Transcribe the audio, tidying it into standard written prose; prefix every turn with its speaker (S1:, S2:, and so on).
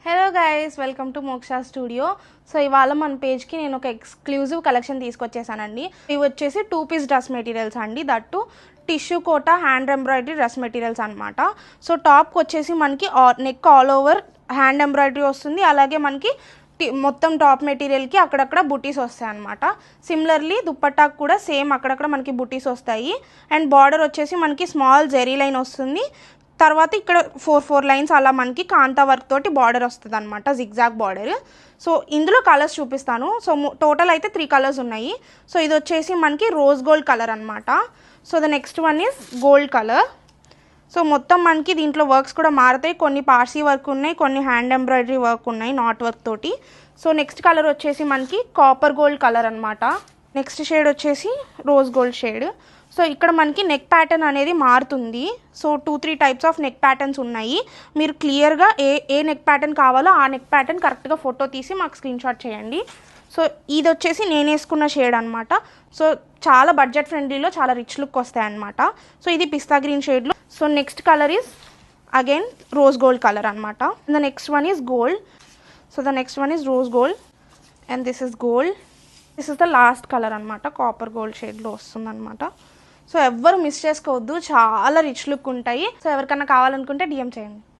S1: Hello guys, welcome to Moksha studio. So ఇవాళ మన పేజ్కి నేను ఒక ఎక్స్క్లూజివ్ కలెక్షన్ తీసుకొచ్చేసానండి. ఇవి వచ్చేసి 2 పీస్ డ్రెస్ మెటీరియల్స్ అండి. That tissue Kota hand embroidery dress materials అనమాట. సో టాప్కి వచ్చేసి మనకి neck all over hand embroidery వస్తుంది. అలాగే మనకి మొత్తం టాప్ మెటీరియల్కి అక్కడక్కడ బుటీస్ వస్తాయి అనమాట. సిమిలర్లీ దుప్పట్టాకు కూడా సేమ్ అక్కడక్కడ మనకి బుటీస్ వస్తాయి. అండ్ బార్డర్ వచ్చేసి మనకి స్మాల్ జెరీ లైన్ వస్తుంది. తర్వాత ఇక్కడ 4 లైన్స్ అలా మనకి కాంతా వర్క్ తోటి బార్డర్ వస్తుంది అనమాట, జిగ్జాగ్ బార్డర్. సో ఇందులో కలర్స్ చూపిస్తాను. సో టోటల్ అయితే 3 కలర్స్ ఉన్నాయి. సో ఇది వచ్చేసి మనకి రోజ్ గోల్డ్ కలర్ అనమాట. So the next one is gold colour. So మొత్తం మనకి దీంట్లో వర్క్స్ కూడా మారుతాయి. కొన్ని పార్సీ వర్క్ ఉన్నాయి, కొన్ని హ్యాండ్ ఎంబ్రాయిడరీ వర్క్ ఉన్నాయి నాట్ వర్క్ తోటి. సో నెక్స్ట్ కలర్ వచ్చేసి మనకి కాపర్ గోల్డ్ కలర్ అనమాట. నెక్స్ట్ షేడ్ వచ్చేసి రోజ్ గోల్డ్ షేడ్. సో ఇక్కడ మనకి నెక్ ప్యాటర్న్ అనేది మారుతుంది. So 2-3 types of neck patterns ఉన్నాయి. మీరు క్లియర్గా ఏ నెక్ ప్యాటర్న్ కావాలో ఆ నెక్ ప్యాటర్న్ కరెక్ట్గా ఫోటో తీసి మాకు స్క్రీన్షాట్ చేయండి. సో ఇది వచ్చేసి నేను వేసుకున్న షేడ్ అనమాట. సో చాలా బడ్జెట్ ఫ్రెండ్లీలో చాలా రిచ్ లుక్ వస్తాయి అనమాట. సో ఇది పిస్తా గ్రీన్ షేడ్లో. So next colour is again rose gold colour అనమాట. The next one is gold. So the next one is rose gold and this is gold. This is the last colour అనమాట. Copper gold షేడ్లో వస్తుంది అనమాట. So ఎవ్వరు miss చేసుకోవద్దు, చాలా rich look ఉంటాయి. So ఎవరికన్నా కావాలనుకుంటే డిఎం చేయండి.